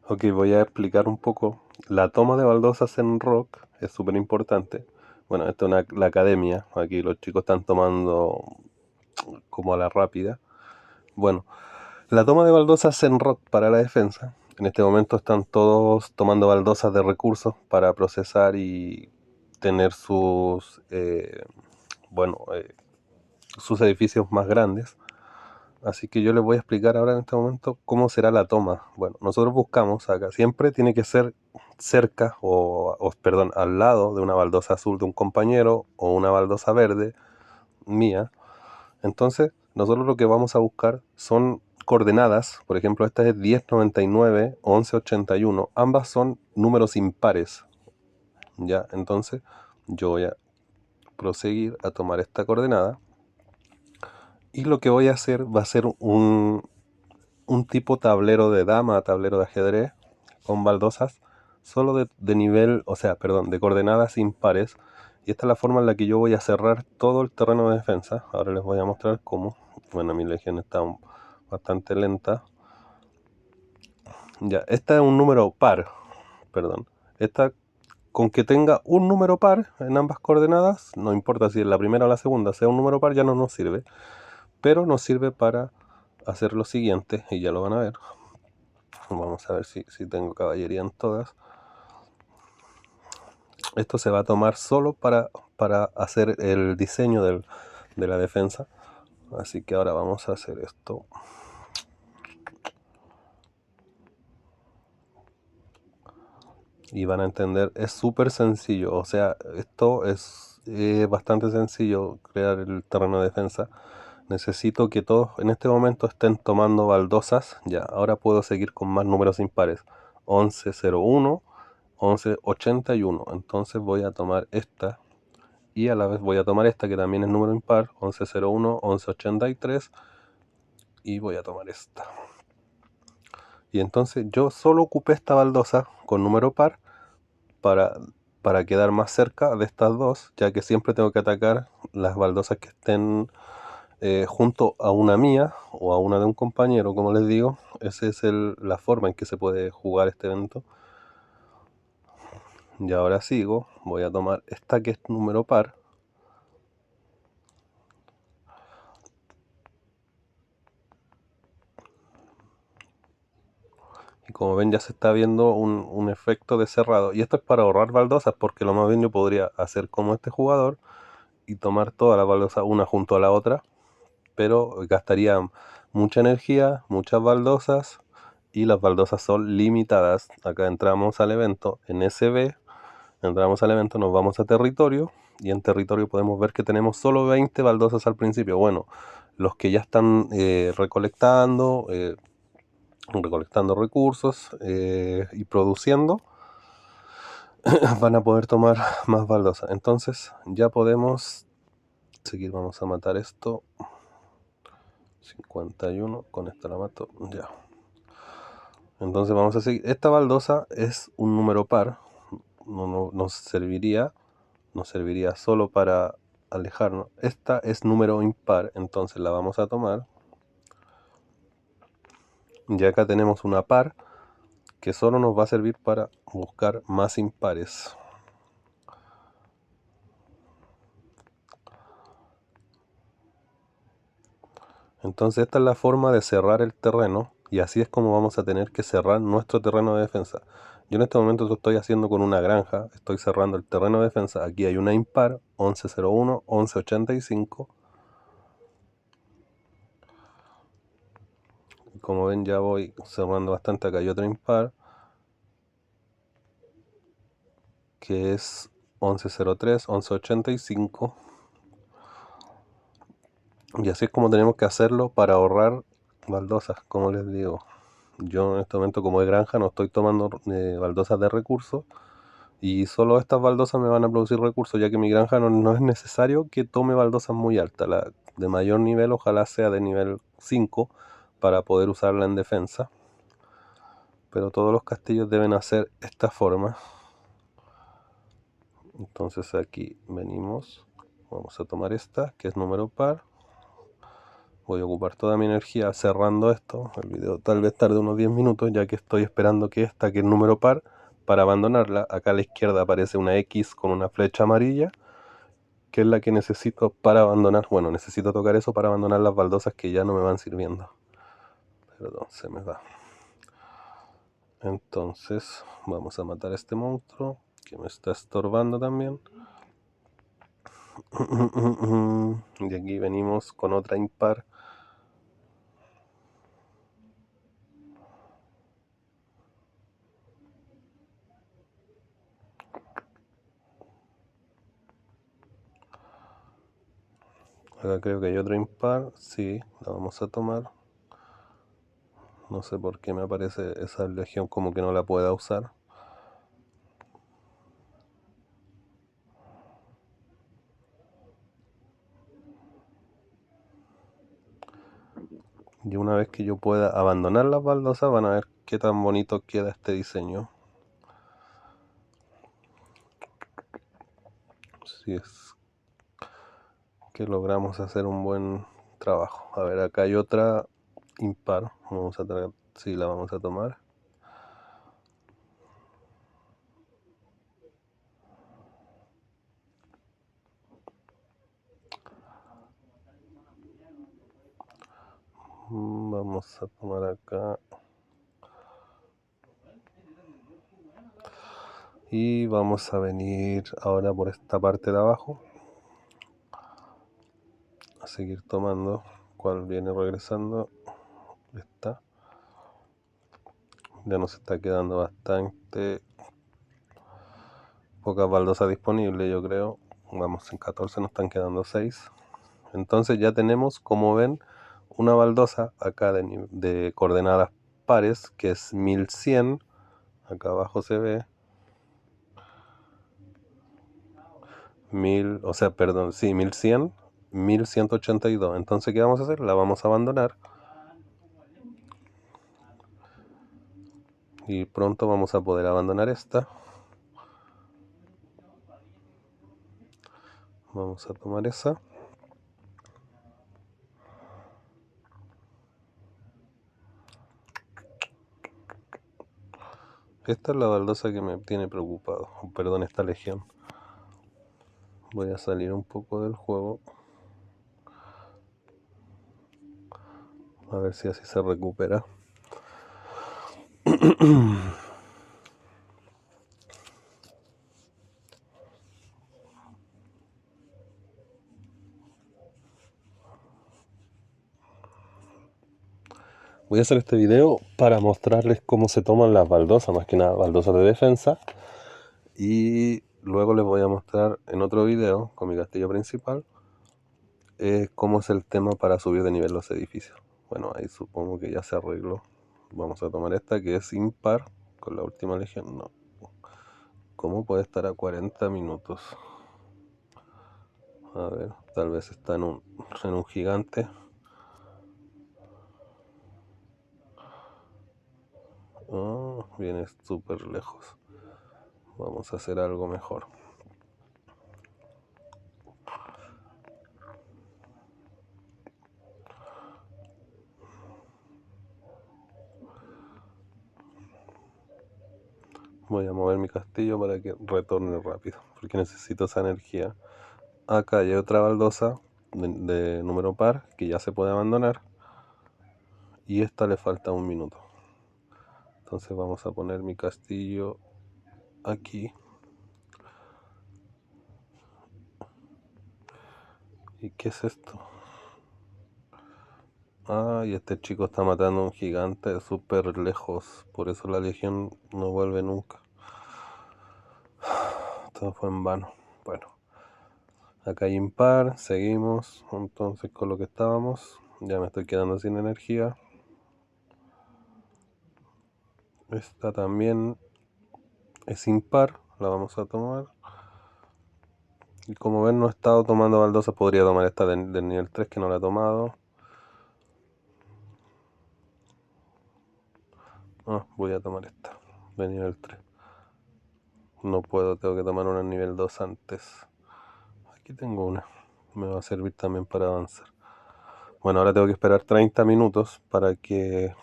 Ok, voy a explicar un poco. La toma de baldosas en rock es súper importante. Bueno, esto es la academia. Aquí los chicos están tomando como a la rápida. Bueno, la toma de baldosas en rock para la defensa. En este momento están todos tomando baldosas de recursos para procesar y tener bueno, sus edificios más grandes. Así que yo les voy a explicar ahora en este momento cómo será la toma. Bueno, nosotros buscamos acá, siempre tiene que ser cerca perdón, al lado de una baldosa azul de un compañero o una baldosa verde mía. Entonces, nosotros lo que vamos a buscar son coordenadas. Por ejemplo, esta es 1099, 1181. Ambas son números impares. Ya, entonces yo voy a proseguir a tomar esta coordenada. Y lo que voy a hacer va a ser un tipo tablero de dama, tablero de ajedrez, con baldosas, solo de nivel, o sea, perdón, de coordenadas impares. Y esta es la forma en la que yo voy a cerrar todo el terreno de defensa. Ahora les voy a mostrar cómo. Bueno, mi legión está bastante lenta. Ya, esta es un número par, perdón. Esta, con que tenga un número par en ambas coordenadas, no importa si es la primera o la segunda sea un número par, ya no nos sirve. Pero nos sirve para hacer lo siguiente, y ya lo van a ver. Vamos a ver si tengo caballería en todas. Esto se va a tomar solo para hacer el diseño de la defensa. Así que ahora vamos a hacer esto. Y van a entender, es súper sencillo. O sea, esto es bastante sencillo crear el terreno de defensa. Necesito que todos en este momento estén tomando baldosas. Ya, ahora puedo seguir con más números impares. 1101, 1181. Entonces voy a tomar esta y a la vez voy a tomar esta que también es número impar, 1101, 1183, y voy a tomar esta. Y entonces yo solo ocupé esta baldosa con número par para, para quedar más cerca de estas dos, ya que siempre tengo que atacar las baldosas que estén junto a una mía o a una de un compañero, como les digo. Esa es la forma en que se puede jugar este evento. Y ahora sigo, voy a tomar esta que es número par. Y como ven ya se está viendo un efecto de cerrado. Y esto es para ahorrar baldosas, porque lo más bien yo podría hacer como este jugador y tomar todas las baldosas una junto a la otra, pero gastaría mucha energía, muchas baldosas, y las baldosas son limitadas. Acá entramos al evento en SB, entramos al evento, nos vamos a territorio, y en territorio podemos ver que tenemos solo 20 baldosas al principio. Bueno, los que ya están recolectando recursos y produciendo, van a poder tomar más baldosas. Entonces ya podemos seguir. Vamos a matar esto. 51, con esta la mato, ya. Entonces vamos a seguir. Esta baldosa es un número par. Nos serviría solo para alejarnos. Esta es número impar, entonces la vamos a tomar. Ya acá tenemos una par que solo nos va a servir para buscar más impares. Entonces esta es la forma de cerrar el terreno, y así es como vamos a tener que cerrar nuestro terreno de defensa. Yo en este momento lo estoy haciendo con una granja, estoy cerrando el terreno de defensa. Aquí hay una impar, 1101, 1185. Y como ven ya voy cerrando bastante. Acá hay otra impar, que es 1103, 1185. Y así es como tenemos que hacerlo para ahorrar baldosas, como les digo. Yo en este momento, como de granja, no estoy tomando baldosas de recursos, y solo estas baldosas me van a producir recursos, ya que mi granja no es necesario que tome baldosas muy altas. La de mayor nivel ojalá sea de nivel 5 para poder usarla en defensa. Pero todos los castillos deben hacer esta forma. Entonces aquí venimos, vamos a tomar esta que es número par, Voy a ocupar toda mi energía cerrando esto. El video tal vez tarde unos 10 minutos, ya que estoy esperando que esta, que es número par, para abandonarla. Acá a la izquierda aparece una X con una flecha amarilla, que es la que necesito para abandonar. Bueno, necesito tocar eso para abandonar las baldosas que ya no me van sirviendo. Perdón, se me va. Entonces, vamos a matar a este monstruo, que me está estorbando también. Y aquí venimos con otra impar. Acá creo que hay otro impar. Sí, la vamos a tomar. No sé por qué me aparece esa legión como que no la pueda usar. Y una vez que yo pueda abandonar las baldosas, van a ver qué tan bonito queda este diseño. Si es que logramos hacer un buen trabajo. A ver, acá hay otra impar. Vamos a traer, sí, la vamos a tomar. Vamos a tomar acá. Y vamos a venir ahora por esta parte de abajo. A seguir tomando. ¿Cuál viene regresando? Esta. Ya nos está quedando bastante pocas baldosas disponibles, yo creo. Vamos, en 14 nos están quedando 6. Entonces ya tenemos, como ven, una baldosa acá de coordenadas pares, que es 1100. Acá abajo se ve 1000, o sea, perdón, sí, 1100, 1182. Entonces, ¿qué vamos a hacer? La vamos a abandonar. Y pronto vamos a poder abandonar esta. Vamos a tomar esa. Esta es la baldosa que me tiene preocupado. Perdón, esta legión. Voy a salir un poco del juego. A ver si así se recupera. Voy a hacer este video para mostrarles cómo se toman las baldosas, más que nada baldosas de defensa. Y luego les voy a mostrar en otro video con mi castillo principal cómo es el tema para subir de nivel los edificios. Bueno, ahí supongo que ya se arregló. Vamos a tomar esta que es impar con la última legión. No. ¿Cómo puede estar a 40 minutos? A ver, tal vez está en un gigante. Oh, viene súper lejos. Vamos a hacer algo mejor. Voy a mover mi castillo para que retorne rápido, porque necesito esa energía. Acá hay otra baldosa de número par que ya se puede abandonar. Y esta le falta un minuto. Entonces vamos a poner mi castillo aquí. ¿Y qué es esto? Ah, y este chico está matando a un gigante súper lejos. Por eso la legión no vuelve nunca. Todo fue en vano. Bueno, acá hay impar. Seguimos entonces con lo que estábamos. Ya me estoy quedando sin energía. Esta también es impar. La vamos a tomar. Y como ven, no he estado tomando baldosas. Podría tomar esta del nivel 3 que no la he tomado. Voy a tomar esta de nivel 3. No puedo, tengo que tomar una nivel 2 antes. Aquí tengo una. Me va a servir también para avanzar. Bueno, ahora tengo que esperar 30 minutos para que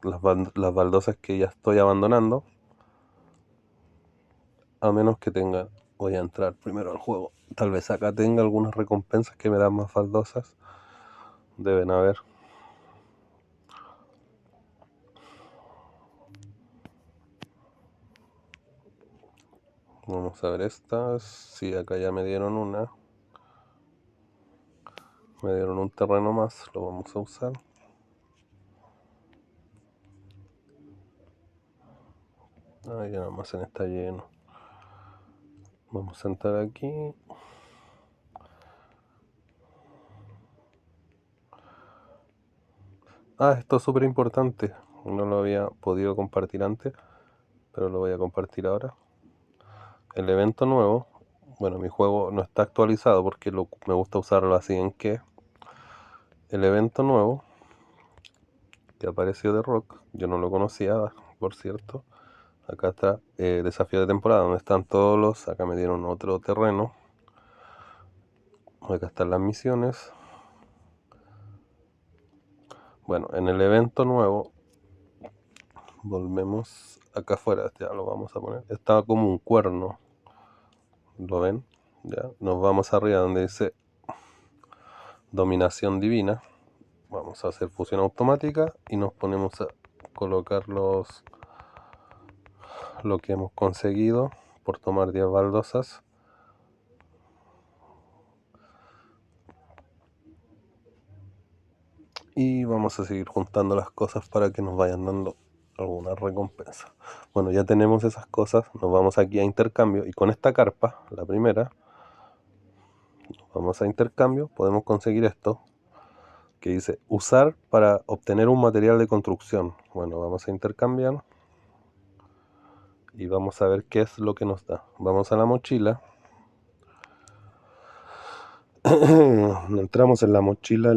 las baldosas que ya estoy abandonando, a menos que tenga, voy a entrar primero al juego. Tal vez acá tenga algunas recompensas que me dan más baldosas. Deben haber. Vamos a ver estas. Sí, acá ya me dieron una. Me dieron un terreno más, lo vamos a usar. Ah, ya el almacén está lleno. Vamos a entrar aquí. Ah, esto es súper importante. No lo había podido compartir antes, pero lo voy a compartir ahora. El evento nuevo. Bueno, mi juego no está actualizado porque me gusta usarlo así en que el evento nuevo que apareció de Rock, yo no lo conocía, por cierto. Acá está desafío de temporada, donde están todos los. Acá me dieron otro terreno. Acá están las misiones. Bueno, en el evento nuevo, volvemos acá afuera, ya lo vamos a poner. Estaba como un cuerno, ¿lo ven? Ya, nos vamos arriba donde dice dominación divina. Vamos a hacer fusión automática y nos ponemos a colocar lo que hemos conseguido por tomar 10 baldosas. Y vamos a seguir juntando las cosas para que nos vayan dando alguna recompensa. Bueno, ya tenemos esas cosas, nos vamos aquí a intercambio y con esta carpa, la primera, vamos a intercambio, podemos conseguir esto que dice usar para obtener un material de construcción. Bueno, vamos a intercambiar y vamos a ver qué es lo que nos da. Vamos a la mochila. Entramos en la mochila,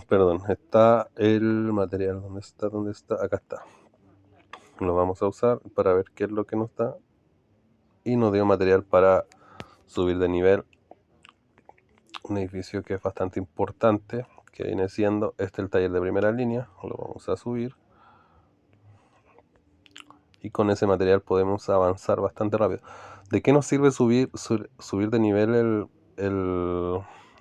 perdón, está el material, ¿dónde está? ¿Dónde está? Acá está. Lo vamos a usar para ver qué es lo que nos da. Y nos dio material para subir de nivel un edificio que es bastante importante, que viene siendo el taller de primera línea. Lo vamos a subir. Y con ese material podemos avanzar bastante rápido. ¿De qué nos sirve subir de nivel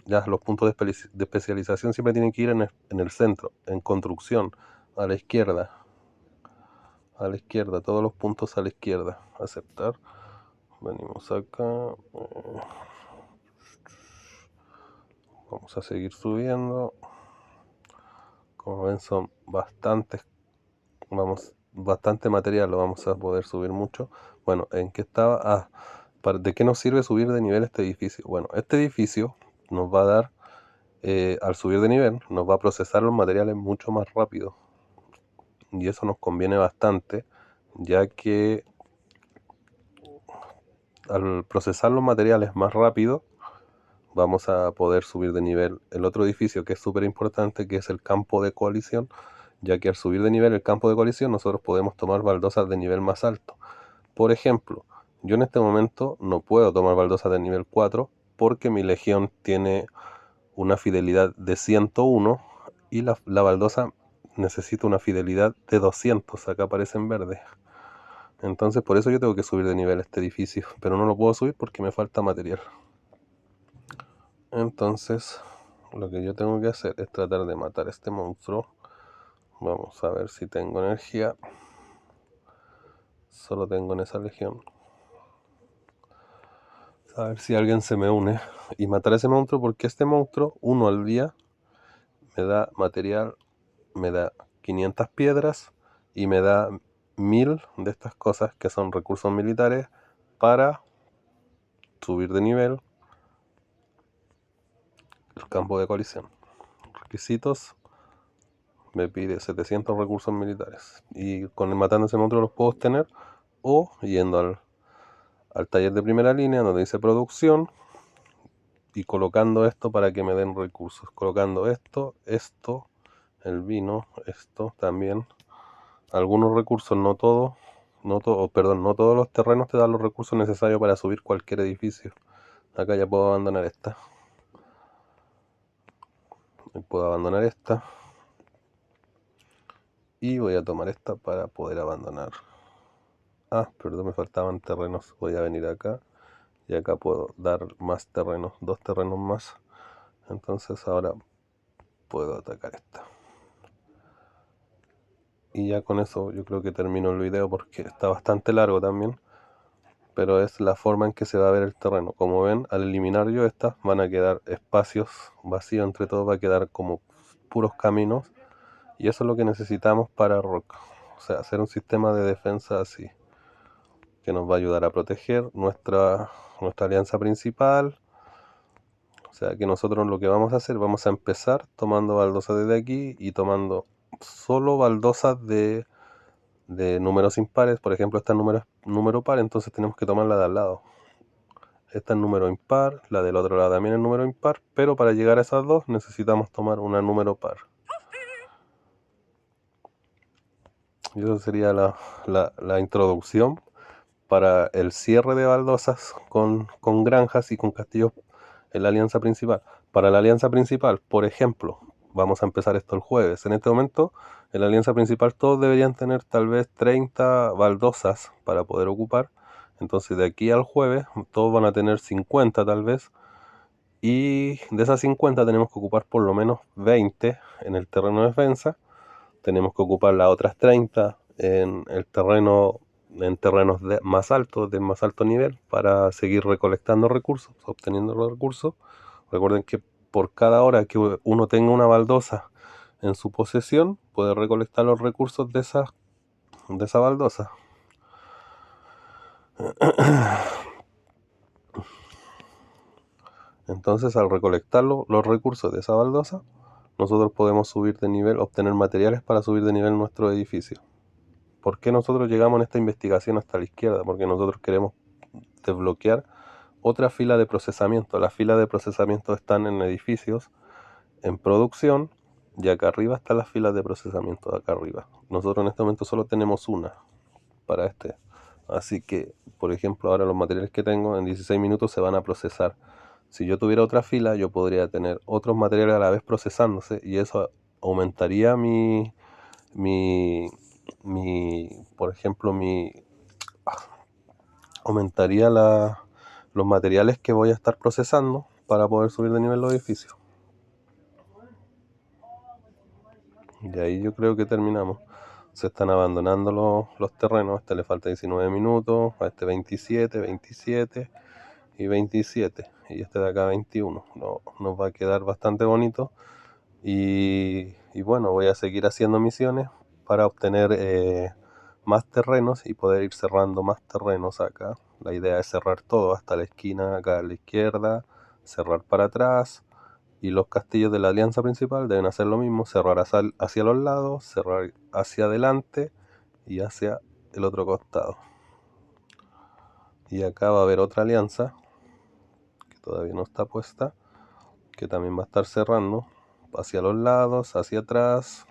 ya los puntos de especialización siempre tienen que ir en el centro, en construcción, a la izquierda, todos los puntos a la izquierda, aceptar, venimos acá, vamos a seguir subiendo, como ven son bastante material, lo vamos a poder subir mucho. Bueno, ¿en qué estaba? ¿De qué nos sirve subir de nivel este edificio? Bueno, este edificio nos va a dar, al subir de nivel, nos va a procesar los materiales mucho más rápido. Y eso nos conviene bastante, ya que al procesar los materiales más rápido, vamos a poder subir de nivel el otro edificio que es súper importante, que es el campo de coalición, ya que al subir de nivel el campo de coalición nosotros podemos tomar baldosas de nivel más alto. Por ejemplo, yo en este momento no puedo tomar baldosas de nivel 4 porque mi legión tiene una fidelidad de 101 y la baldosa necesita una fidelidad de 200, acá aparece en verde. Entonces por eso yo tengo que subir de nivel este edificio, pero no lo puedo subir porque me falta material. Entonces lo que yo tengo que hacer es tratar de matar a este monstruo. Vamos a ver si tengo energía. Solo tengo en esa legión. A ver si alguien se me une y matar a ese monstruo, porque este monstruo, uno al día, me da material, me da 500 piedras y me da 1000 de estas cosas que son recursos militares para subir de nivel el campo de coalición. Requisitos, me pide 700 recursos militares y con el matando ese monstruo los puedo obtener o yendo al taller de primera línea donde dice producción y colocando esto para que me den recursos, colocando esto, el vino, esto también, algunos recursos, no todos, no todos los terrenos te dan los recursos necesarios para subir cualquier edificio. Acá ya puedo abandonar esta. Puedo abandonar esta. Y voy a tomar esta para poder abandonar. Ah, perdón, me faltaban terrenos. Voy a venir acá. Y acá puedo dar más terrenos. 2 terrenos más. Entonces ahora puedo atacar esta. Y ya con eso yo creo que termino el video porque está bastante largo también. Pero es la forma en que se va a ver el terreno. Como ven, al eliminar yo estas, van a quedar espacios vacíos entre todos, va a quedar como puros caminos. Y eso es lo que necesitamos para Rock. O sea, hacer un sistema de defensa así, que nos va a ayudar a proteger nuestra alianza principal. O sea, que nosotros lo que vamos a hacer, vamos a empezar tomando baldosas desde aquí y tomando solo baldosas de números impares. Por ejemplo, esta es número par, entonces tenemos que tomarla de al lado. Esta es número impar, la del otro lado también es número impar, pero para llegar a esas dos necesitamos tomar una número par. Y eso sería la introducción para el cierre de baldosas con granjas y con castillos en la alianza principal. Para la alianza principal, por ejemplo, vamos a empezar esto el jueves. En este momento, en la alianza principal todos deberían tener tal vez 30 baldosas para poder ocupar. Entonces de aquí al jueves todos van a tener 50 tal vez. Y de esas 50 tenemos que ocupar por lo menos 20 en el terreno de defensa. Tenemos que ocupar las otras 30 en el terreno, en terrenos más altos, de más alto nivel, para seguir recolectando recursos, obteniendo los recursos. Recuerden que por cada hora que uno tenga una baldosa en su posesión, puede recolectar los recursos de esa baldosa. Entonces, al recolectar los recursos de esa baldosa, nosotros podemos subir de nivel, obtener materiales para subir de nivel nuestro edificio. ¿Por qué nosotros llegamos en esta investigación hasta la izquierda? Porque nosotros queremos desbloquear otra fila de procesamiento. Las filas de procesamiento están en edificios, en producción, y acá arriba están las filas de procesamiento, acá arriba. Nosotros en este momento solo tenemos una para este. Así que, por ejemplo, ahora los materiales que tengo en 16 minutos se van a procesar. Si yo tuviera otra fila, yo podría tener otros materiales a la vez procesándose y eso aumentaría por ejemplo, aumentaría los materiales que voy a estar procesando para poder subir de nivel los edificios. Y ahí yo creo que terminamos. Se están abandonando los terrenos. A este le falta 19 minutos, a este 27, 27 y 27. Y este de acá 21. Nos va a quedar bastante bonito. Y bueno, voy a seguir haciendo misiones para obtener más terrenos y poder ir cerrando más terrenos acá. La idea es cerrar todo hasta la esquina acá a la izquierda, cerrar para atrás. Y los castillos de la alianza principal deben hacer lo mismo, cerrar hacia los lados, cerrar hacia adelante y hacia el otro costado. Y acá va a haber otra alianza que todavía no está puesta, que también va a estar cerrando hacia los lados, hacia atrás,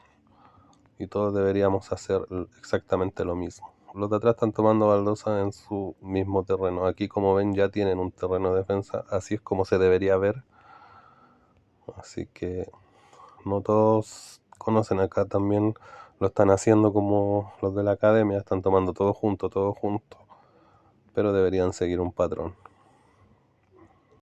y todos deberíamos hacer exactamente lo mismo. Los de atrás están tomando baldosas en su mismo terreno. Aquí, como ven, ya tienen un terreno de defensa, así es como se debería ver. Así que no todos conocen, acá también lo están haciendo como los de la academia, están tomando todo junto, pero deberían seguir un patrón.